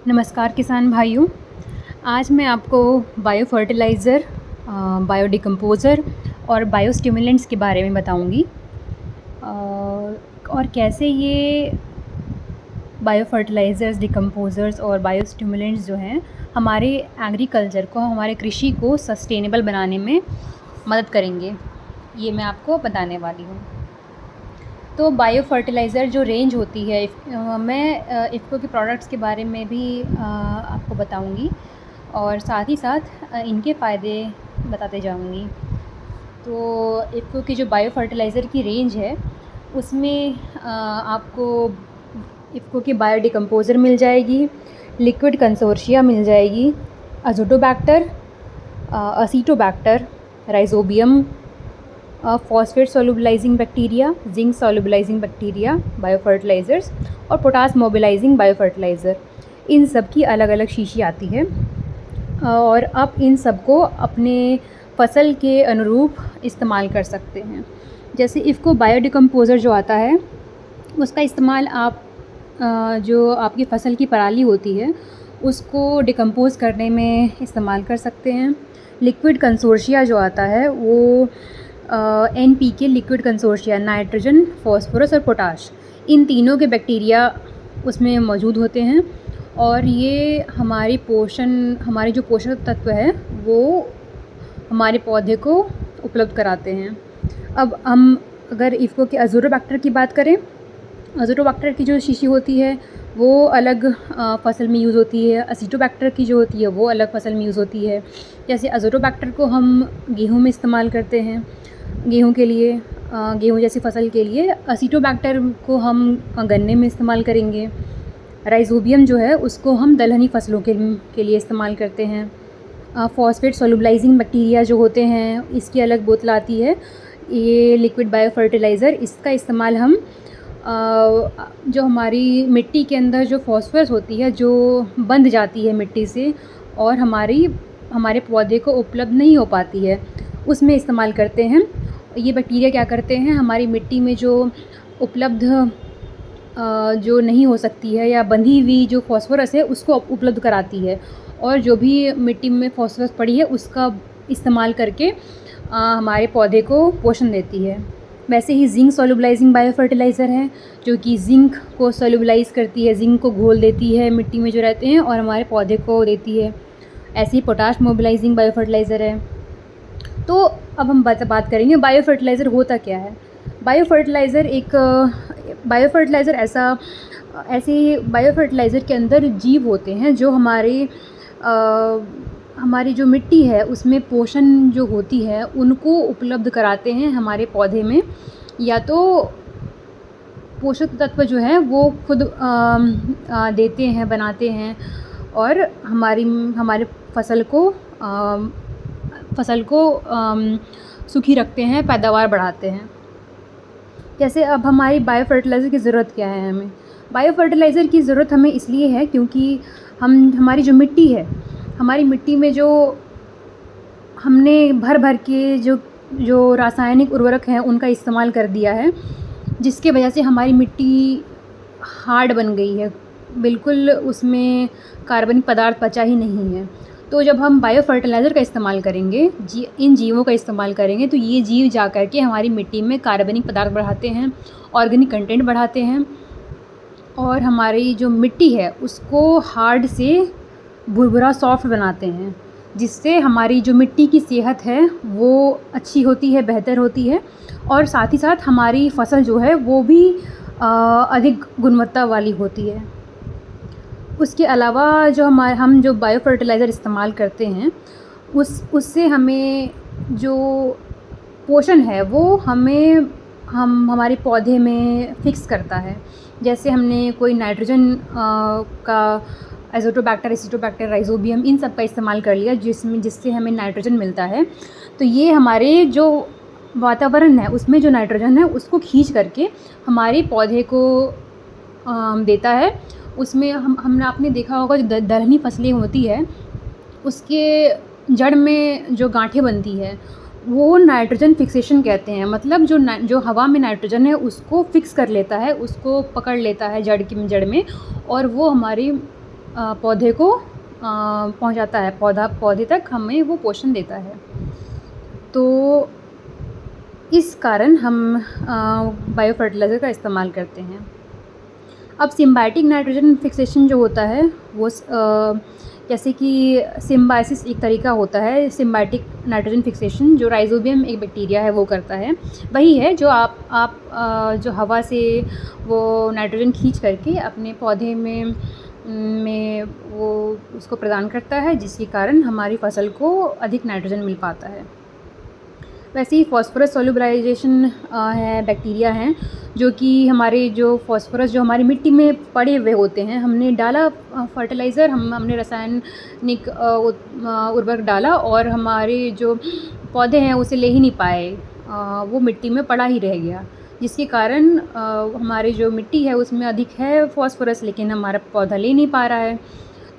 नमस्कार किसान भाइयों। आज मैं आपको बायो फर्टिलाइज़र, बायो डिकम्पोज़र और बायो स्टिमुलेंट्स के बारे में बताऊंगी और कैसे ये बायो फर्टिलाइज़र्स, डिकम्पोज़र्स और बायो स्टिमुलेंट्स जो हैं हमारे एग्रीकल्चर को, हमारे कृषि को सस्टेनेबल बनाने में मदद करेंगे, ये मैं आपको बताने वाली हूँ। तो बायो फर्टिलाइज़र जो रेंज होती है, मैं इफ़को के प्रोडक्ट्स के बारे में भी आपको बताऊंगी और साथ ही साथ इनके फ़ायदे बताते जाऊंगी। तो इफ़को की जो बायो फर्टिलाइज़र की रेंज है उसमें आपको इफ़को की बायो डिकम्पोज़र मिल जाएगी, लिक्विड कंसोर्शिया मिल जाएगी, Azotobacter, Acetobacter, Rhizobium, phosphate solubilising bacteria, zinc solubilising bacteria bio fertilisers और पोटास मोबिलाइजिंग बायो फर्टिलाइज़र, इन सब की अलग अलग शीशी आती है और आप इन सब को अपने फसल के अनुरूप इस्तेमाल कर सकते हैं। जैसे इफ़को बायो डिकम्पोज़र जो आता है उसका इस्तेमाल आप जो आपकी फसल की पराली होती है उसको डिकम्पोज़ करने में इस्तेमाल कर सकते हैं। लिक्विड कंसोर्शिया जो आता है वो NPK लिक्विड कंसोर्शिया, नाइट्रोजन, फॉस्फोरस और पोटाश, इन तीनों के बैक्टीरिया उसमें मौजूद होते हैं और ये हमारे जो पोषक तत्व है वो हमारे पौधे को उपलब्ध कराते हैं। अब हम अगर इफ़को के अज़ोटोबैक्टर की बात करें, अज़ोटोबैक्टर की जो शीशी होती है वो अलग फसल में यूज़ होती है, असीटोबैक्टर की जो होती है वो अलग फसल में यूज़ होती है। जैसे अज़ोटोबैक्टर को हम गेहूँ में इस्तेमाल करते हैं, गेहूँ के लिए, गेहूँ जैसी फसल के लिए। असीटोबैक्टर को हम गन्ने में इस्तेमाल करेंगे। राइज़ोबियम जो है उसको हम दलहनी फसलों के लिए इस्तेमाल करते हैं। फॉस्फेट सोलुबलाइजिंग बैक्टीरिया जो होते हैं इसकी अलग बोतल आती है, ये लिक्विड बायो फर्टिलाइज़र, इसका इस्तेमाल हम जो हमारी मिट्टी के अंदर जो फॉस्फोरस होती है जो बंध जाती है मिट्टी से और हमारे पौधे को उपलब्ध नहीं हो पाती है, उसमें इस्तेमाल करते हैं। ये बैक्टीरिया क्या करते हैं, हमारी मिट्टी में जो उपलब्ध जो नहीं हो सकती है या बंधी हुई जो फॉस्फोरस है उसको उपलब्ध कराती है और जो भी मिट्टी में फॉस्फोरस पड़ी है उसका इस्तेमाल करके हमारे पौधे को पोषण देती है। वैसे ही जिंक सोलुबलाइजिंग बायो फर्टिलाइज़र है जो कि जिंक को सोलुबलाइज करती है, जिंक को घोल देती है मिट्टी में जो रहते हैं और हमारे पौधे को देती है। ऐसे ही पोटाश मोबिलाइजिंग बायो फर्टिलाइज़र है। तो अब हम बात करेंगे बायो फर्टिलाइज़र होता क्या है। बायो फर्टिलाइज़र ऐसे बायो फर्टिलाइज़र के अंदर जीव होते हैं जो हमारी जो मिट्टी है उसमें पोषण जो होती है उनको उपलब्ध कराते हैं हमारे पौधे में, या तो पोषक तत्व जो है वो खुद देते हैं, बनाते हैं और हमारे फसल को सुखी रखते हैं, पैदावार बढ़ाते हैं। जैसे अब हमारी बायो फर्टिलाइज़र की ज़रूरत क्या है, हमें बायो फर्टिलाइज़र की ज़रूरत हमें इसलिए है क्योंकि हमारी जो मिट्टी है, हमारी मिट्टी में जो हमने भर के जो रासायनिक उर्वरक हैं उनका इस्तेमाल कर दिया है, जिसके वजह से हमारी मिट्टी हार्ड बन गई है, बिल्कुल उसमें कार्बनिक पदार्थ बचा ही नहीं है। तो जब हम बायो फर्टिलाइज़र का इस्तेमाल करेंगे, इन जीवों का इस्तेमाल करेंगे, तो ये जीव जा कर के हमारी मिट्टी में कार्बनिक पदार्थ बढ़ाते हैं, ऑर्गेनिक कंटेंट बढ़ाते हैं और हमारी जो मिट्टी है उसको हार्ड से भुरभुरा सॉफ्ट बनाते हैं, जिससे हमारी जो मिट्टी की सेहत है वो अच्छी होती है, बेहतर होती है और साथ ही साथ हमारी फसल जो है वो भी अधिक गुणवत्ता वाली होती है। उसके अलावा हम जो बायो फर्टिलाइज़र इस्तेमाल करते हैं उससे हमें जो पोषण है वो हमारे पौधे में फिक्स करता है। जैसे हमने कोई नाइट्रोजन का अज़ोटोबैक्टर, एसिटोबैक्टर, राइज़ोबियम, इन सब का इस्तेमाल कर लिया जिससे हमें नाइट्रोजन मिलता है, तो ये हमारे जो वातावरण है उसमें जो नाइट्रोजन है उसको खींच करके हमारे पौधे को देता है। उसमें आपने देखा होगा जो दलहनी फसलें होती है उसके जड़ में जो गांठें बनती है वो नाइट्रोजन फिक्सेशन कहते हैं। मतलब जो हवा में नाइट्रोजन है उसको फिक्स कर लेता है, उसको पकड़ लेता है जड़ में और वो हमारी पौधे को पहुंचाता है, पौधे तक हमें वो पोषण देता है। तो इस कारण हम बायो फर्टिलाइज़र का इस्तेमाल करते हैं। अब सिम्बायोटिक नाइट्रोजन फिक्सेशन जो होता है वो जैसे कि सिम्बायोसिस एक तरीका होता है सिम्बायोटिक नाइट्रोजन फिक्सेशन, जो राइजोबियम एक बैक्टीरिया है वो करता है। वही है जो आप जो हवा से वो नाइट्रोजन खींच करके अपने पौधे में वो उसको प्रदान करता है, जिसके कारण हमारी फसल को अधिक नाइट्रोजन मिल पाता है। वैसे ही फॉस्फोरस सोल्यूबलाइजेशन है, बैक्टीरिया हैं जो कि हमारे जो फॉस्फोरस जो हमारी मिट्टी में पड़े हुए होते हैं, हमने डाला फर्टिलाइज़र, हमने रासायनिक उर्वरक डाला और हमारे जो पौधे हैं उसे ले ही नहीं पाए, वो मिट्टी में पड़ा ही रह गया, जिसके कारण हमारी जो मिट्टी है उसमें अधिक है फॉस्फोरस, लेकिन हमारा पौधा ले नहीं पा रहा है।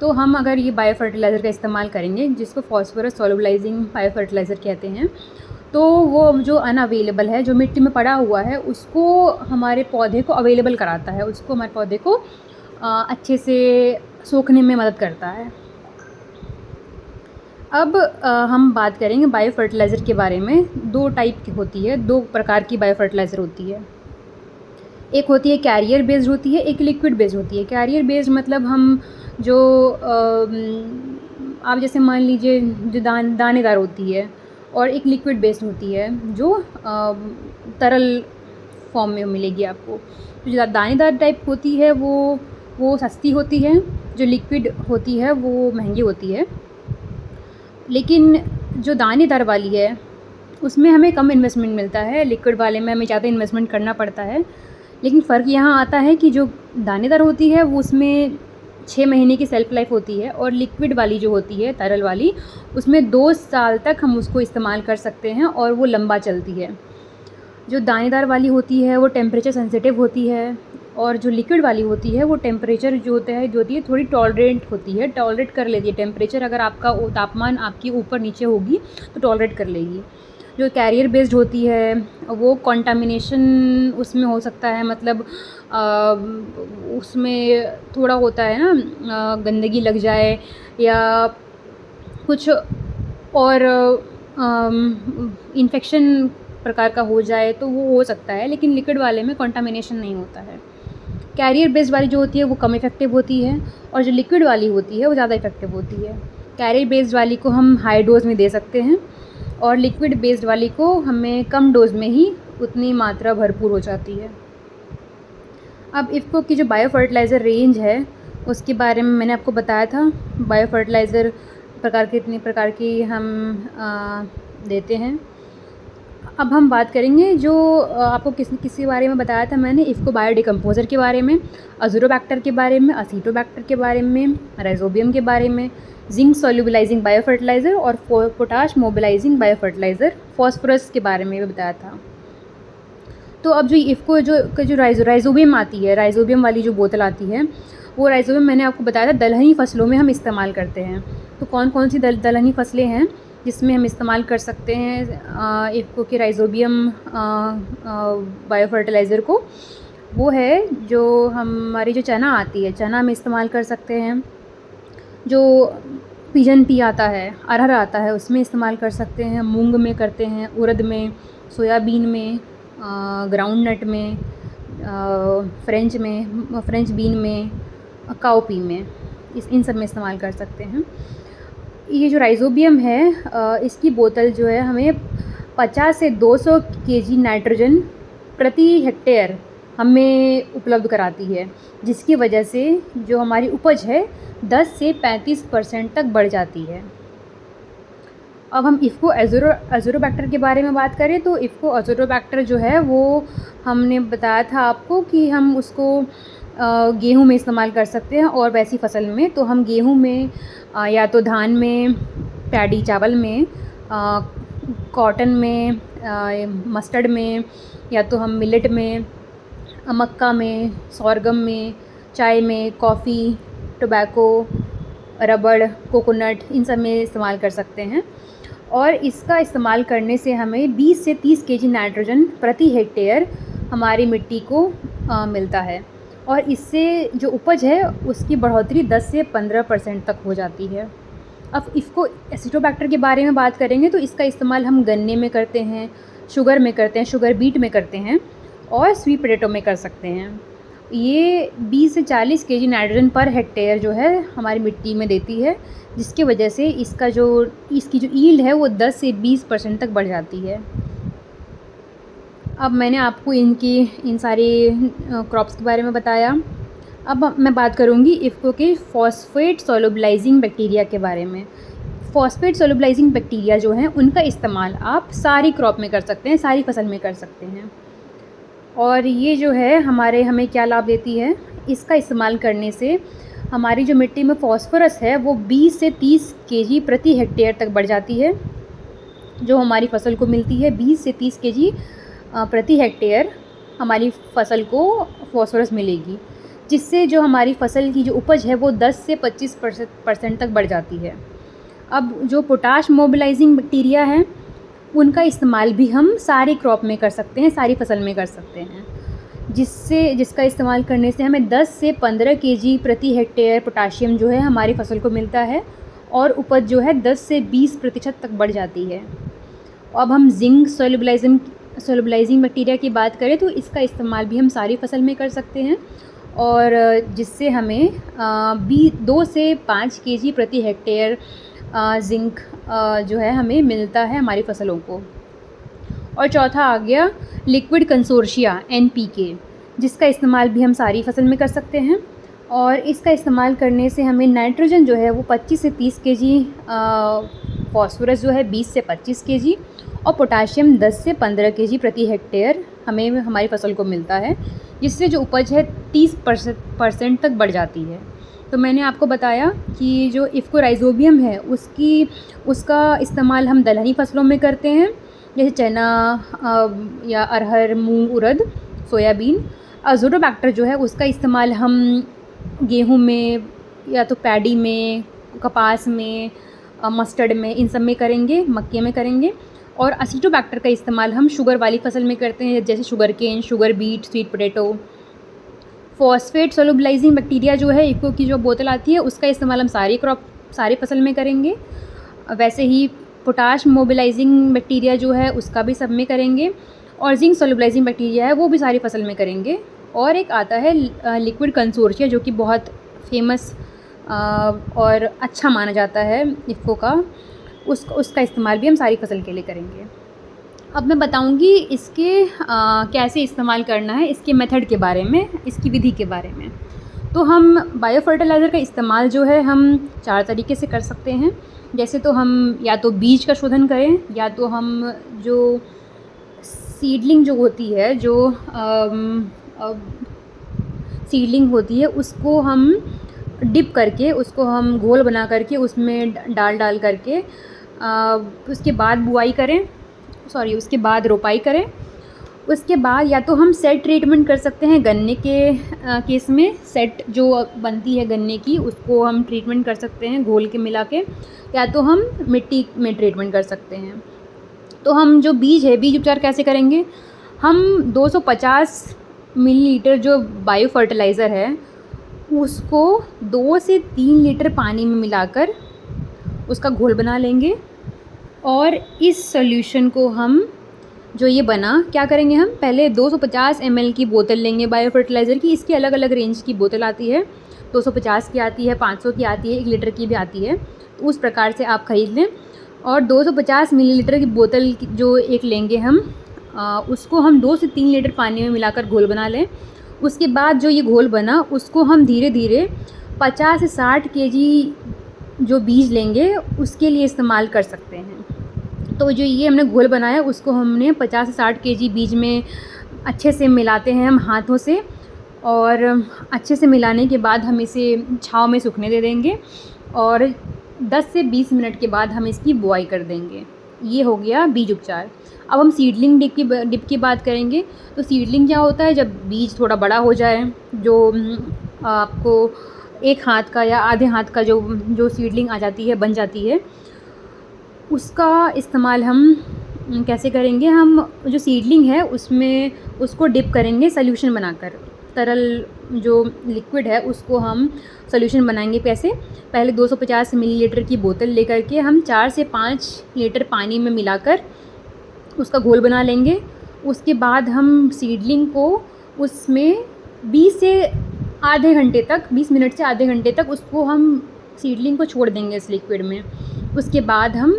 तो हम अगर ये बायो फर्टिलाइज़र का इस्तेमाल करेंगे, जिसको फॉस्फोरस सोल्यूबलाइजिंग बायो फर्टिलाइज़र कहते हैं, तो वो जो अनअवेलेबल है, जो मिट्टी में पड़ा हुआ है, उसको हमारे पौधे को अवेलेबल कराता है, उसको हमारे पौधे को अच्छे से सूखने में मदद करता है। अब हम बात करेंगे बायो फर्टिलाइज़र के बारे में। 2 टाइप की होती है, 2 प्रकार की बायो फर्टिलाइज़र होती है। एक होती है कैरियर बेस्ड होती है, एक लिक्विड बेस्ड होती है। कैरियर बेस्ड मतलब हम जो आप जैसे मान लीजिए जो दानेदार होती है, और एक लिक्विड बेस्ड होती है जो तरल फॉर्म में मिलेगी आपको। तो जो दानेदार टाइप होती है वो सस्ती होती है, जो लिक्विड होती है वो महंगी होती है। लेकिन जो दानेदार वाली है उसमें हमें कम इन्वेस्टमेंट मिलता है, लिक्विड वाले में हमें ज़्यादा इन्वेस्टमेंट करना पड़ता है। लेकिन फ़र्क यहाँ आता है कि जो दानेदार होती है वो उसमें 6 महीने की सेल्फ़ लाइफ होती है, और लिक्विड वाली जो होती है तरल वाली, उसमें 2 साल तक हम उसको इस्तेमाल कर सकते हैं और वो लंबा चलती है। जो दानेदार वाली होती है वो टेम्परेचर सेंसिटिव होती है, और जो लिक्विड वाली होती है वो टेम्परेचर जो होती है थोड़ी टॉलरेट होती है, टॉलरेट कर लेती है टेम्परेचर। अगर आपका तापमान आपकी ऊपर नीचे होगी तो टॉलरेट कर लेगी। जो कैरियर बेस्ड होती है वो कंटामिनेशन उसमें हो सकता है, मतलब उसमें थोड़ा होता है ना, गंदगी लग जाए या कुछ और इन्फेक्शन प्रकार का हो जाए तो वो हो सकता है, लेकिन लिक्विड वाले में कंटामिनेशन नहीं होता है। कैरियर बेस्ड वाली जो होती है वो कम इफ़ेक्टिव होती है, और जो लिक्विड वाली होती है वो ज़्यादा इफ़ेक्टिव होती है। कैरियर बेस्ड वाली को हम हाई डोज़ में दे सकते हैं, और लिक्विड बेस्ड वाली को हमें कम डोज़ में ही उतनी मात्रा भरपूर हो जाती है। अब इफ़को की जो बायो फर्टिलाइज़र रेंज है उसके बारे में मैंने आपको बताया था। बायो फर्टिलाइज़र इतने प्रकार की हम देते हैं। अब हम बात करेंगे जो आपको किसी बारे में बताया था मैंने, इफ़को बायोडिकम्पोज़र के बारे में, अज़ुरोबैक्टर के बारे में, असीटोबैक्टर के बारे में, राइजोबियम के बारे में, जिंक सोल्यूबलाइजिंग बायो फर्टिलाइज़र और potash mobilising bio fertiliser, phosphorus के बारे में भी बताया था। तो अब जो इफ़को जो राइजोबियम आती है, राइजोबियम वाली जो बोतल आती है, वो राइजोबियम मैंने आपको बताया था दलहनी फसलों में हम इस्तेमाल करते हैं। तो कौन कौन सी दलहनी फसलें हैं जिसमें हम इस्तेमाल कर सकते हैं इफ़को के राइजोबियम बायो फर्टिलाइज़र को? वो है जो हमारी जो चना आती है, चना में इस्तेमाल कर सकते हैं। जो पिजन पी आता है, अरहर आता है, उसमें इस्तेमाल कर सकते हैं। मूंग में करते हैं, उड़द में, सोयाबीन में, ग्राउंड नट में, फ्रेंच बीन में, काउपी में, इन सब में इस्तेमाल कर सकते हैं। ये जो राइजोबियम है इसकी बोतल जो है हमें 50 से 200 केजी नाइट्रोजन प्रति हेक्टेयर हमें उपलब्ध कराती है, जिसकी वजह से जो हमारी उपज है 10 से 35% तक बढ़ जाती है। अब हम इफ़को अज़ुरोबैक्टर के बारे में बात करें तो इफ़को अज़ुरोबैक्टर जो है वो हमने बताया था आपको कि हम उसको गेहूं में इस्तेमाल कर सकते हैं, और वैसी फसल में तो हम गेहूं में या तो धान में, पैडी चावल में, कॉटन में, मस्टर्ड में, या तो हम मिलेट में, मक्का में, सोरगम में, चाय में, कॉफ़ी, टोबैको, रबड़, कोकोनट, इन सब में इस्तेमाल कर सकते हैं। और इसका इस्तेमाल करने से हमें 20 से 30 केजी नाइट्रोजन प्रति हेक्टेयर हमारी मिट्टी को मिलता है। और इससे जो उपज है उसकी बढ़ोतरी 10 से 15% तक हो जाती है। अब इसको एसिटोबैक्टर के बारे में बात करेंगे तो इसका इस्तेमाल हम गन्ने में करते हैं, शुगर में करते हैं, शुगर बीट में करते हैं और स्वीट पोटैटो में कर सकते हैं। ये 20 से 40 केजी नाइट्रोजन पर हेक्टेयर जो है हमारी मिट्टी में देती है, जिसकी वजह से इसकी जो यील्ड है वो 10 से 20% तक बढ़ जाती है। अब मैंने आपको इन सारे क्रॉप्स के बारे में बताया। अब मैं बात करूँगी इफ़को के फॉस्फेट सोलुबलाइजिंग बैक्टीरिया के बारे में। फॉस्फेट सोलुबलाइजिंग बैक्टीरिया जो हैं उनका इस्तेमाल आप सारी क्रॉप में कर सकते हैं, सारी फसल में कर सकते हैं। और ये जो है हमें क्या लाभ देती है, इसका इस्तेमाल करने से हमारी जो मिट्टी में फॉस्फोरस है वो 20 से 30 केजी प्रति हेक्टेयर तक बढ़ जाती है। जो हमारी फसल को मिलती है 20 से 30 केजी प्रति हेक्टेयर हमारी फसल को फॉस्फोरस मिलेगी, जिससे जो हमारी फसल की जो उपज है वो 10 से 25% तक बढ़ जाती है। अब जो पोटाश मोबिलाइजिंग बैक्टीरिया है उनका इस्तेमाल भी हम सारी क्रॉप में कर सकते हैं, सारी फसल में कर सकते हैं, जिसका इस्तेमाल करने से हमें 10 से 15 केजी प्रति हेक्टेयर पोटाशियम जो है हमारी फसल को मिलता है और उपज जो है 10 से 20% तक बढ़ जाती है। अब हम जिंक सोलुबलाइजिंग बैक्टीरिया की बात करें तो इसका इस्तेमाल भी हम सारी फसल में कर सकते हैं और जिससे हमें 2 से 5 केजी प्रति हेक्टेयर जिंक जो है हमें मिलता है हमारी फसलों को। और चौथा आ गया लिक्विड कंसोर्शिया NPK, जिसका इस्तेमाल भी हम सारी फसल में कर सकते हैं और इसका इस्तेमाल करने से हमें नाइट्रोजन जो है वो 25 से 30 केजी, फॉस्फोरस जो है 20 से 25 केजी और पोटाशियम 10 से 15 केजी प्रति हेक्टेयर हमें हमारी फसल को मिलता है, जिससे जो उपज है 30% तक बढ़ जाती है। तो मैंने आपको बताया कि जो इफ़को राइजोबियम है उसका इस्तेमाल हम दलहनी फसलों में करते हैं, जैसे चना या अरहर, मूंग, उड़द, सोयाबीन। अज़ोटोबैक्टर जो है उसका इस्तेमाल हम गेहूं में या तो पैडी में, कपास में, मस्टर्ड में, इन सब में करेंगे, मक्के में करेंगे। और एसिटोबैक्टर का इस्तेमाल हम शुगर वाली फसल में करते हैं, जैसे sugar cane, sugar beet, sweet potato. Phosphate solubilising bacteria जो है इफ़को की जो बोतल आती है उसका इस्तेमाल हम सारी फसल में करेंगे। वैसे ही पोटाश मोबिलाइजिंग बैक्टीरिया जो है उसका भी सब में करेंगे और जिंक सोलुबलाइजिंग बैक्टीरिया है वो भी सारी फसल में करेंगे। और एक आता है लिक्विड कंसोर्शिया जो कि बहुत फेमस और अच्छा माना जाता है इफ़को का, उसका इस्तेमाल भी हम सारी फसल के लिए करेंगे। अब मैं बताऊंगी इसके कैसे इस्तेमाल करना है, इसके मेथड के बारे में, इसकी विधि के बारे में। तो हम बायो फर्टिलाइज़र का इस्तेमाल जो है हम 4 तरीके से कर सकते हैं। जैसे तो हम या तो बीज का शोधन करें, या तो हम जो सीडलिंग जो होती है, जो सीडलिंग होती है उसको हम डिप करके, उसको हम घोल बना करके उसमें डाल करके उसके बाद रोपाई करें। उसके बाद या तो हम सेट ट्रीटमेंट कर सकते हैं, गन्ने के केस में सेट जो बनती है गन्ने की उसको हम ट्रीटमेंट कर सकते हैं घोल के मिला के, या तो हम मिट्टी में ट्रीटमेंट कर सकते हैं। तो हम जो बीज उपचार कैसे करेंगे, हम 250 मिलीलीटर जो बायो फर्टिलाइज़र है उसको 2 से 3 लीटर पानी में मिलाकर उसका घोल बना लेंगे और इस सॉल्यूशन को हम जो ये बना क्या करेंगे, हम पहले 250 ml की बोतल लेंगे बायो फर्टिलाइज़र की। इसकी अलग अलग रेंज की बोतल आती है, 250 की आती है, 500 की आती है, 1 लीटर की भी आती है, तो उस प्रकार से आप ख़रीद लें। और 250 मिलीलीटर की बोतल जो एक लेंगे हम, उसको हम 2 से 3 लीटर पानी में मिलाकर घोल बना लें। उसके बाद जो ये घोल बना उसको हम धीरे धीरे 50 से 60 केजी जो बीज लेंगे उसके लिए इस्तेमाल कर सकते हैं। तो जो ये हमने घोल बनाया उसको हमने 50 से 60 केजी बीज में अच्छे से मिलाते हैं हम हाथों से, और अच्छे से मिलाने के बाद हम इसे छाँव में सूखने दे देंगे और 10 से 20 मिनट के बाद हम इसकी बुआई कर देंगे। ये हो गया बीज उपचार। अब हम सीडलिंग डिप की बात करेंगे। तो सीडलिंग क्या होता है, जब बीज थोड़ा बड़ा हो जाए, जो आपको 1 हाथ का या आधे हाथ का जो सीडलिंग आ जाती है, बन जाती है, उसका इस्तेमाल हम कैसे करेंगे, हम जो सीडलिंग है उसमें उसको डिप करेंगे सॉल्यूशन बनाकर। तरल जो लिक्विड है उसको हम सॉल्यूशन बनाएंगे। कैसे? पहले 250 मिलीलीटर की बोतल लेकर के हम 4 से 5 लीटर पानी में मिलाकर उसका घोल बना लेंगे। उसके बाद हम सीडलिंग को उसमें 20 से आधे घंटे तक, 20 मिनट से आधे घंटे तक उसको हम सीडलिंग को छोड़ देंगे इस लिक्विड में। उसके बाद हम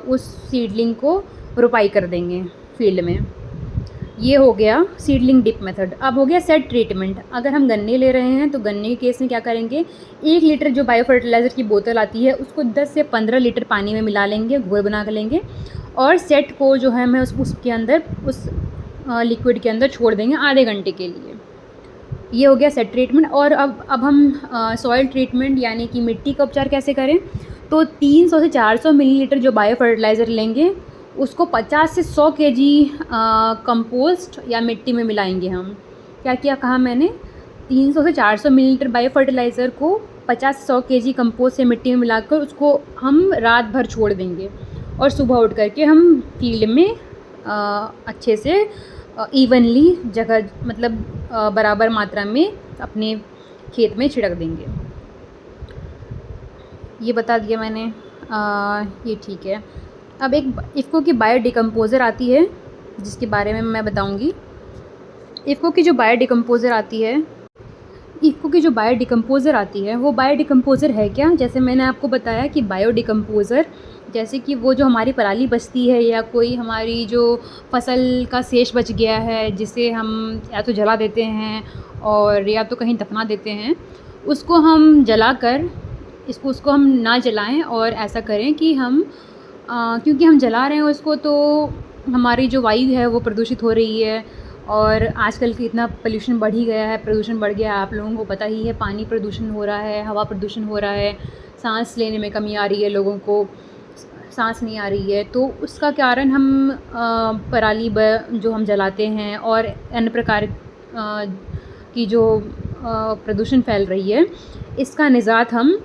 उस सीडलिंग को रोपाई कर देंगे फील्ड में। ये हो गया सीडलिंग डिप मेथड। अब हो गया सेट ट्रीटमेंट। अगर हम गन्ने ले रहे हैं तो गन्ने के केस में क्या करेंगे, 1 लीटर जो बायो फर्टिलाइज़र की बोतल आती है उसको 10 से 15 लीटर पानी में मिला लेंगे, घोल बना कर लेंगे और सेट को जो है मैं उसके अंदर उस लिक्विड के अंदर छोड़ देंगे आधे घंटे के लिए। ये हो गया सेट ट्रीटमेंट। और अब हम सॉइल ट्रीटमेंट यानी कि मिट्टी का उपचार कैसे करें, तो 300 से 400 मिलीलीटर जो बायो फर्टिलाइज़र लेंगे उसको 50 से 100 केजी कंपोस्ट या मिट्टी में मिलाएंगे हम। क्या किया कहा मैंने, 300 से 400 मिलीलीटर बायो फर्टिलाइज़र को 50 से 100 केजी कंपोस्ट या मिट्टी में मिलाकर उसको हम रात भर छोड़ देंगे और सुबह उठ करके हम फील्ड में अच्छे से इवनली जगह मतलब बराबर मात्रा में अपने खेत में छिड़क देंगे। ये बता दिया मैंने, ये ठीक है। अब एक इफ़को की बायो डिकम्पोज़र आती है जिसके बारे में मैं बताऊंगी। इफ़को की जो बायो डिकम्पोज़र आती है, वो बायो डिकम्पोज़र है क्या? जैसे मैंने आपको बताया कि बायो डिकम्पोज़र जैसे कि वो जो हमारी पराली बचती है या कोई हमारी जो फसल का शेष बच गया है जिसे हम या तो जला देते हैं और या तो कहीं दफना देते हैं, उसको हम जलाकर उसको हम ना जलाएं और ऐसा करें कि हम क्योंकि हम जला रहे हैं उसको तो हमारी जो वायु है वो प्रदूषित हो रही है। और आजकल की इतना पोल्यूशन बढ़ ही गया है, प्रदूषण बढ़ गया है, आप लोगों को पता ही है। पानी प्रदूषण हो रहा है, हवा प्रदूषण हो रहा है, सांस लेने में कमी आ रही है, लोगों को सांस नहीं आ रही है। तो उसका कारण हम पराली जो हम जलाते हैं और अन्य प्रकार की जो प्रदूषण फैल रही है, इसका निजात हम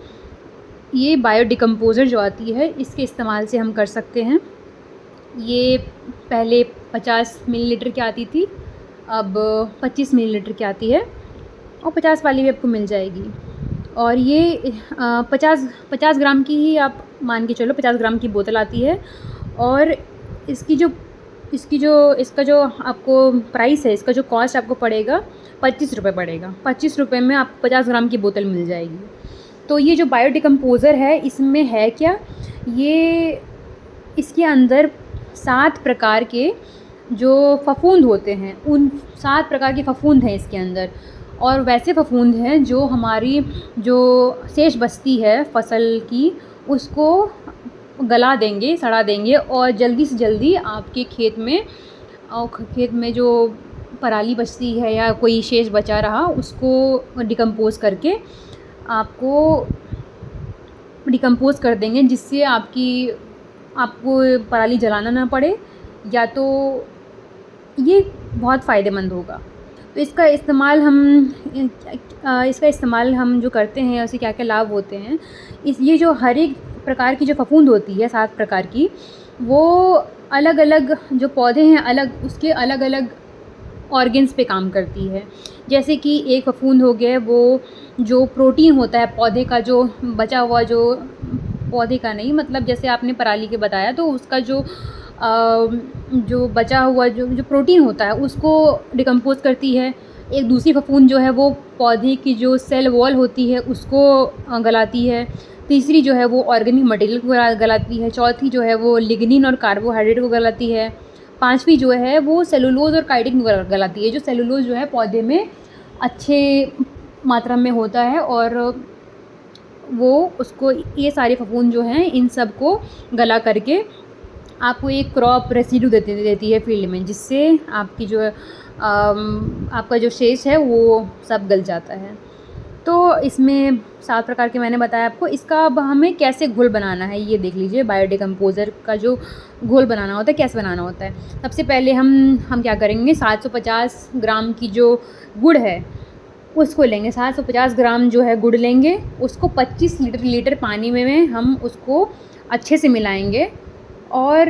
ये बायो डिकम्पोज़र जो आती है इसके इस्तेमाल से हम कर सकते हैं। ये पहले 50 मिलीलीटर की आती थी, अब 25 मिलीलीटर की आती है और 50 वाली भी आपको मिल जाएगी। और ये 50 ग्राम की ही आप मान के चलो, 50 ग्राम की बोतल आती है। और इसका जो आपको प्राइस है, इसका जो कॉस्ट आपको पड़ेगा 25 रुपये पड़ेगा। 25 रुपये में आपको 50 ग्राम की बोतल मिल जाएगी। तो ये जो बायो डिकम्पोज़र है इसमें है क्या, ये इसके अंदर 7 प्रकार के जो फफूंद होते हैं, उन 7 प्रकार के फफूंद हैं इसके अंदर। और वैसे फफूंद हैं जो हमारी जो शेष बचती है फसल की उसको गला देंगे, सड़ा देंगे और जल्दी से जल्दी आपके खेत में जो पराली बचती है या कोई शेष बचा रहा उसको डिकम्पोज़ करके आपको डिकम्पोज़ कर देंगे, जिससे आपको पराली जलाना ना पड़े, या तो ये बहुत फ़ायदेमंद होगा। तो इसका इस्तेमाल हम जो करते हैं उससे क्या क्या लाभ होते हैं, ये जो हर एक प्रकार की जो फफूंद होती है 7 प्रकार की, वो अलग अलग जो पौधे हैं उसके अलग अलग ऑर्गन्स पे काम करती है। जैसे कि एक फफूंद हो गया वो जो प्रोटीन होता है पौधे का, जो बचा हुआ, जो पौधे का नहीं मतलब जैसे आपने पराली के बताया, तो उसका जो बचा हुआ जो प्रोटीन होता है उसको डिकम्पोज़ करती है। एक दूसरी फफूंद जो है वो पौधे की जो सेल वॉल होती है उसको गलाती है। तीसरी जो है वो ऑर्गेनिक मटेरियल को गलाती है। चौथी जो है वो लिग्निन और कार्बोहाइड्रेट को गलाती है। 5वीं जो है वो सेलुलोज़ और काइटिन को गलाती है। जो सेलुलोज़ जो है पौधे में अच्छे मात्रा में होता है और वो उसको, ये सारे फफूंद जो हैं इन सब को गला करके आपको एक क्रॉप रेसिड्यू देती है फील्ड में, जिससे आपका जो शेष है वो सब गल जाता है। तो इसमें 7 प्रकार के मैंने बताया आपको। इसका अब हमें कैसे घोल बनाना है ये देख लीजिए। बायो डिकम्पोज़र का जो घोल बनाना होता है, कैसे बनाना होता है। सबसे पहले हम क्या करेंगे, 750 ग्राम की जो गुड़ है उसको लेंगे। 750 ग्राम जो है गुड़ लेंगे, उसको 25 लीटर पानी में हम उसको अच्छे से मिलाएंगे। और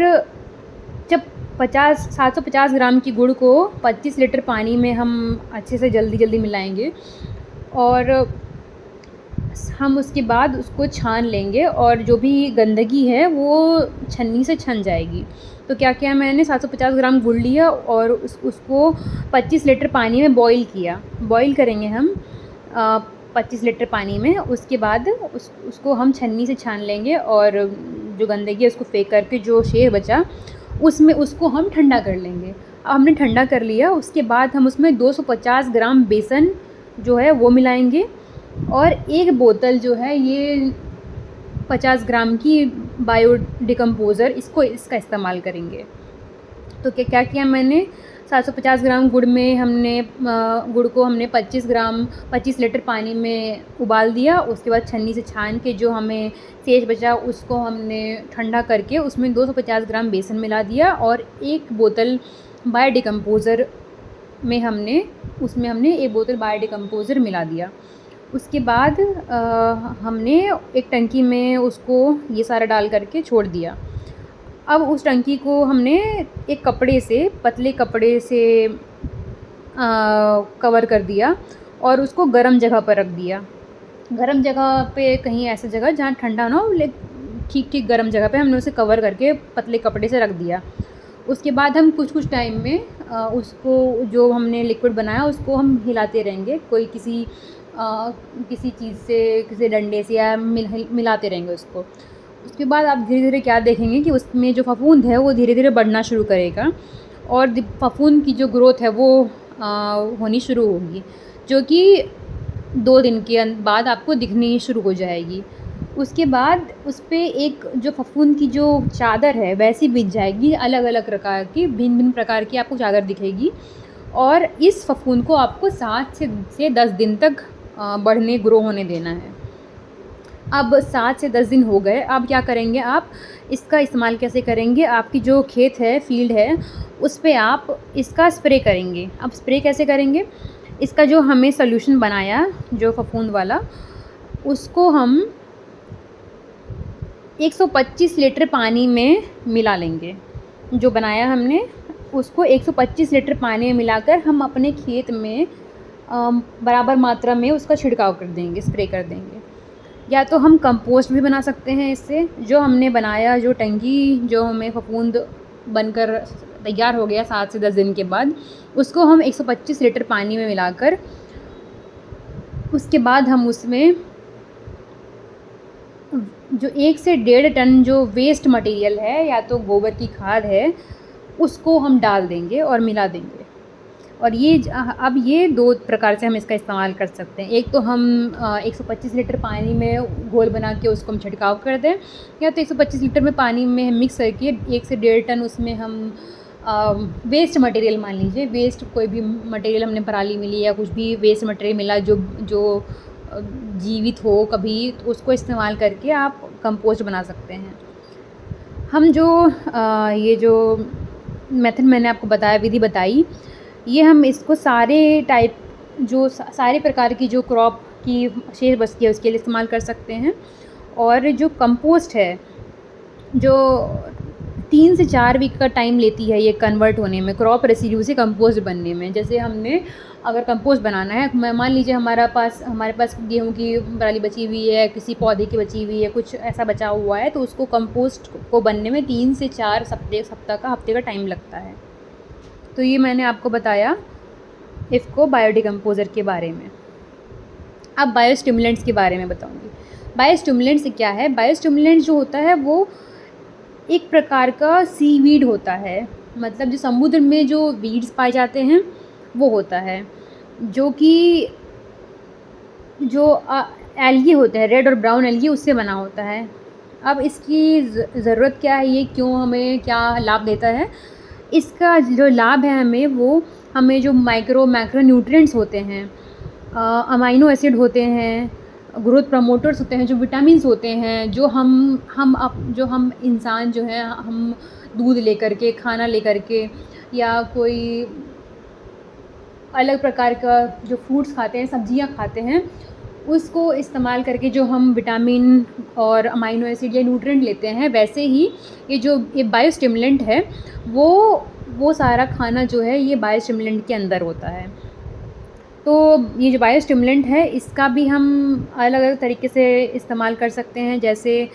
जब 750 ग्राम की गुड़ को 25 लीटर पानी में हम अच्छे से जल्दी मिलाएंगे और हम उसके बाद उसको छान लेंगे और जो भी गंदगी है वो छन्नी से छन जाएगी। तो क्या किया मैंने, 750 ग्राम गुड़ लिया और उसको 25 लीटर पानी में बॉईल किया। बॉईल करेंगे हम 25 लीटर पानी में। उसके बाद उसको हम छन्नी से छान लेंगे और जो गंदगी है उसको फेंक करके जो शेर बचा उसमें उसको हम ठंडा कर लेंगे। अब हमने ठंडा कर लिया, उसके बाद हम उसमें 250 ग्राम बेसन जो है वो मिलाएंगे और एक बोतल जो है ये 50 ग्राम की बायो डिकम्पोज़र इसका इस्तेमाल करेंगे। तो क्या किया मैंने, 750 ग्राम गुड़ में गुड़ को हमने 25 लीटर पानी में उबाल दिया। उसके बाद छन्नी से छान के जो हमें शेष बचा उसको हमने ठंडा करके उसमें 250 ग्राम बेसन मिला दिया और एक बोतल बायो डिकम्पोज़र में हमने एक बोतल बायो डिकम्पोज़र मिला दिया। उसके बाद हमने एक टंकी में उसको ये सारा डाल करके छोड़ दिया। अब उस टंकी को हमने एक पतले कपड़े से कवर कर दिया और उसको गर्म जगह पर रख दिया। गर्म जगह पे, कहीं ऐसा जगह जहाँ ठंडा ना हो, ठीक गर्म जगह पे हमने उसे कवर करके पतले कपड़े से रख दिया। उसके बाद हम कुछ टाइम में उसको जो हमने लिक्विड बनाया उसको हम हिलाते रहेंगे, किसी चीज़ से, किसी डंडे से या मिलाते रहेंगे उसको। उसके बाद आप धीरे क्या देखेंगे कि उसमें जो फफूंद है वो धीरे बढ़ना शुरू करेगा और फफूंद की जो ग्रोथ है वो होनी शुरू होगी, जो कि 2 दिन के बाद आपको दिखनी शुरू हो जाएगी। उसके बाद उस पर एक जो फफूंद की जो चादर है वैसी बिछ जाएगी, अलग प्रकार की, भिन्न प्रकार की आपको चादर दिखेगी और इस फफूंद को आपको 7 से 10 दिन तक ग्रो होने देना है। अब 7 से 10 दिन हो गए, अब क्या करेंगे, आप इसका इस्तेमाल कैसे करेंगे, आपकी जो खेत है, फील्ड है, उस पे आप इसका स्प्रे करेंगे। अब स्प्रे कैसे करेंगे, इसका जो हमें सॉल्यूशन बनाया जो फफूंद वाला, उसको हम 125 लीटर पानी में मिला लेंगे। जो बनाया हमने उसको 125 लीटर पानी में मिलाकर हम अपने खेत में बराबर मात्रा में उसका छिड़काव कर देंगे, स्प्रे कर देंगे। या तो हम कंपोस्ट भी बना सकते हैं इससे। जो हमने बनाया, जो टंकी जो हमें फफूंद बनकर तैयार हो गया 7 से 10 दिन के बाद, उसको हम 125 लीटर पानी में मिलाकर उसके बाद हम उसमें जो 1 से 1.5 टन जो वेस्ट मटेरियल है या तो गोबर की खाद है उसको हम डाल देंगे और मिला देंगे। और अब ये 2 प्रकार से हम इसका इस्तेमाल कर सकते हैं। एक तो हम 125 लीटर पानी में घोल बना के उसको हम छिड़काव कर दें, या तो 125 लीटर में पानी में मिक्स करके 1 से 1.5 टन उसमें हम वेस्ट मटेरियल, मान लीजिए वेस्ट कोई भी मटेरियल, हमने पराली मिली या कुछ भी वेस्ट मटेरियल मिला जो जीवित हो कभी, तो उसको इस्तेमाल करके आप कंपोस्ट बना सकते हैं। हम ये जो मेथड मैंने आपको बताया, विधि बताई, ये हम इसको सारे प्रकार की जो क्रॉप की शेष बचती है उसके लिए इस्तेमाल कर सकते हैं। और जो कंपोस्ट है, जो 3 से 4 वीक का टाइम लेती है ये कन्वर्ट होने में, क्रॉप रेसिड्यू से कंपोस्ट बनने में। जैसे हमने अगर कंपोस्ट बनाना है, मान लीजिए हमारे पास गेहूं की पराली बची हुई है, किसी पौधे की बची हुई है, कुछ ऐसा बचा हुआ है, तो उसको कंपोस्ट को बनने में 3 से 4 हफ्ते का टाइम लगता है। तो ये मैंने आपको बताया इफ़को बायोडिकम्पोज़र के बारे में। अब बायोस्टिमुलेंट्स के बारे में बताऊंगी। बायोस्टिमुलेंट्स क्या है? बायोस्टिमुलेंट्स जो होता है वो एक प्रकार का सीवीड होता है, मतलब जो समुद्र में जो वीड्स पाए जाते हैं वो होता है, जो कि एल्गी होते हैं, रेड और ब्राउन एल्गी, उससे बना होता है। अब इसकी ज़रूरत क्या है, ये क्यों हमें क्या लाभ देता है? इसका जो लाभ है हमें जो मैक्रो न्यूट्रिएंट्स होते हैं, अमाइनो एसिड होते हैं, ग्रोथ प्रमोटर्स होते हैं, जो विटामिन्स होते हैं, जो हम इंसान जो है, हम दूध लेकर के, खाना लेकर के, या कोई अलग प्रकार का जो फ्रूट्स खाते हैं, सब्जियां खाते हैं, उसको इस्तेमाल करके जो हम विटामिन और अमाइनो एसिड या न्यूट्रिएंट लेते हैं, वैसे ही ये बायोस्टिमुलेंट है वो सारा खाना जो है ये बायोस्टिमुलेंट के अंदर होता है। तो ये जो बायोस्टिमुलेंट है इसका भी हम अलग-अलग तरीके से इस्तेमाल कर सकते हैं। जैसे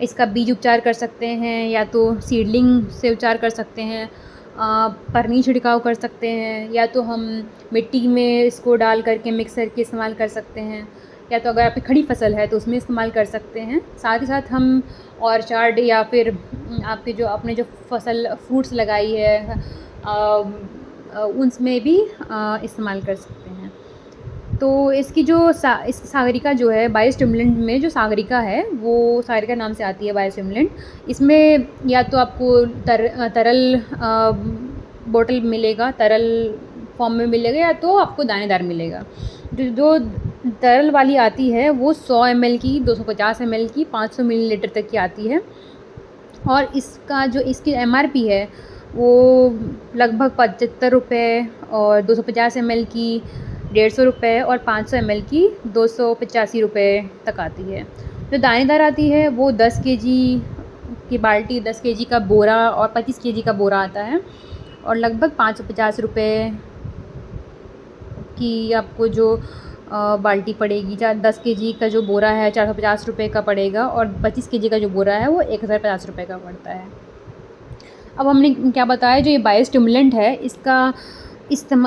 इसका बीज उपचार कर सकते हैं, या तो सीडलिंग से उपचार कर सकते हैं, परनी छिड़काव कर सकते हैं, या तो हम मिट्टी में इसको डाल करके मिक्स करके इस्तेमाल कर सकते हैं, या तो अगर आपकी खड़ी फसल है तो उसमें इस्तेमाल कर सकते हैं। साथ ही साथ हम ऑर्चार्ड या फिर आपने जो फसल फ्रूट्स लगाई है उनमें भी इस्तेमाल कर सकते हैं। तो इसकी जो इस सागरिका जो है बायोस्टिमुलेंट में, जो सागरिका है वो सागरिका नाम से आती है बायोस्टिमुलेंट। इसमें या तो आपको तरल बॉटल मिलेगा, तरल फॉर्म में मिलेगा, या तो आपको दानेदार मिलेगा। जो तरल वाली आती है वो 100 ml की, 250 ml की, 500 मिलीलीटर तक की आती है। और इसकी MRP है वो लगभग 75 रुपये, और 250 ml की 150 रुपये, और 500 ml की 285 रुपये तक आती है। जो दानेदार आती है वो 10 kg की बाल्टी, 10 kg का बोरा और 25 kg का बोरा आता है, और लगभग 550 रुपये की आपको जो बाल्टी पड़ेगी। 10 kg का जो बोरा है 450 रुपये का पड़ेगा, और 25 kg का जो बोरा है वो 1050 रुपये का पड़ता है। अब हमने क्या बताया, जो ये बायोस्टिमुलेंट है इसका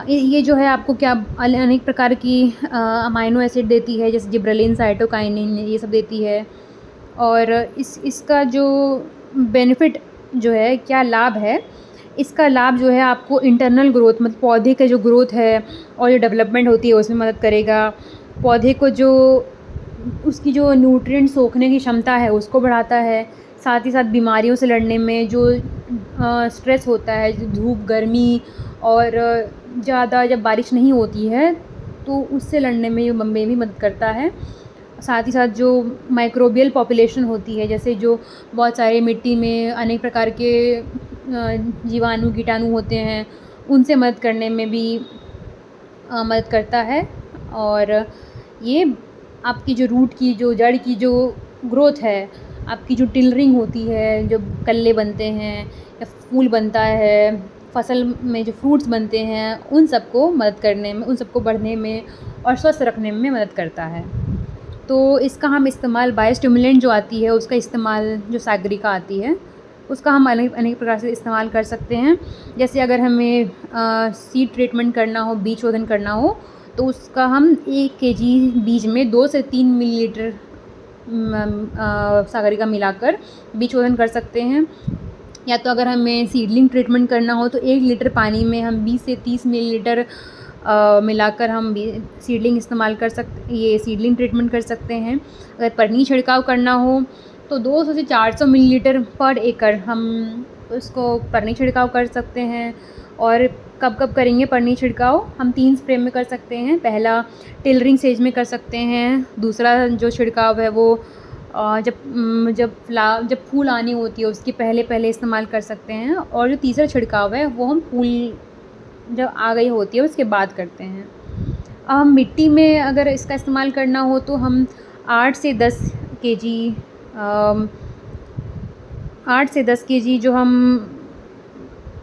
ये जो है आपको क्या अनेक प्रकार की अमाइनो एसिड देती है, जैसे जिब्रेलिन, साइटोकाइनिन, ये सब देती है। और इसका जो बेनिफिट जो है, क्या लाभ है, इसका लाभ जो है आपको इंटरनल ग्रोथ, मतलब पौधे का जो ग्रोथ है और जो डेवलपमेंट होती है उसमें मदद करेगा। पौधे को जो उसकी जो न्यूट्रिएंट सोखने की क्षमता है उसको बढ़ाता है। साथ ही साथ बीमारियों से लड़ने में जो स्ट्रेस होता है, जो धूप, गर्मी और ज़्यादा जब बारिश नहीं होती है तो उससे लड़ने में भी मदद करता है। साथ ही साथ जो माइक्रोबियल पॉपुलेशन होती है, जैसे जो बहुत सारे मिट्टी में अनेक प्रकार के जीवाणु, कीटाणु होते हैं, उनसे मदद करने में भी मदद करता है। और ये आपकी जो रूट की, जो जड़ की जो ग्रोथ है, आपकी जो टिलरिंग होती है, जो कल्ले बनते हैं या फूल बनता है, फसल में जो फ्रूट्स बनते हैं, उन सबको मदद करने में, उन सबको बढ़ने में और स्वस्थ रखने में मदद करता है। तो इसका हम इस्तेमाल बायोस्टिमुलेंट जो आती है उसका इस्तेमाल, जो सागरिका आती है उसका हम अनेक प्रकार से इस्तेमाल कर सकते हैं। जैसे अगर हमें सीड ट्रीटमेंट करना हो, बीज शोधन करना हो, तो उसका हम 1 kg बीज में 2 से 3 मिलीलीटर सागरिका मिलाकर बीज शोधन कर सकते हैं। या तो अगर हमें सीडलिंग ट्रीटमेंट करना हो तो 1 लीटर पानी में हम 20 से 30 मिलीलीटर मिलाकर हम सीडलिंग सीडलिंग ट्रीटमेंट कर सकते हैं। अगर परनी छिड़काव करना हो तो 200 से 400 मिलीलीटर पर एकड़ हम उसको परनी छिड़काव कर सकते हैं। और कब करेंगे परनी छिड़काव? हम 3 स्प्रे में कर सकते हैं। पहला टिलरिंग स्टेज में कर सकते हैं, दूसरा जो छिड़काव है वो जब फूल आनी होती है उसके पहले इस्तेमाल कर सकते हैं, और जो तीसरा छिड़काव है वो हम फूल जब आ गई होती है उसके बाद करते हैं। अब मिट्टी में अगर इसका इस्तेमाल करना हो तो हम 8 से 10 kg जो हम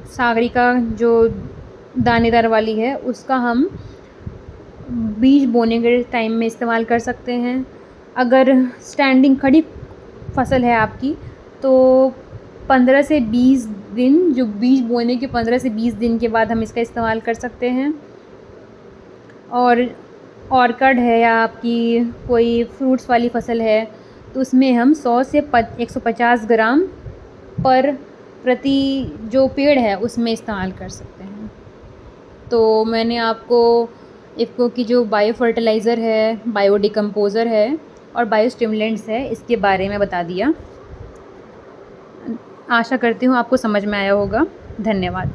सागरिका जो दानेदार वाली है उसका हम बीज बोने के टाइम में इस्तेमाल कर सकते हैं। अगर स्टैंडिंग खड़ी फसल है आपकी तो 15 से 20 दिन, जो बीज बोने के 15 से 20 दिन के बाद हम इसका इस्तेमाल कर सकते हैं। और ऑर्किड है या आपकी कोई फ्रूट्स वाली फसल है तो उसमें हम 100 से 150 ग्राम पर प्रति जो पेड़ है उसमें इस्तेमाल कर सकते हैं। तो मैंने आपको इफ़को की जो बायो फर्टिलाइज़र है, बायो डिकम्पोज़र है और बायोस्टिमुलेंट्स है, इसके बारे में बता दिया। आशा करती हूँ आपको समझ में आया होगा। धन्यवाद।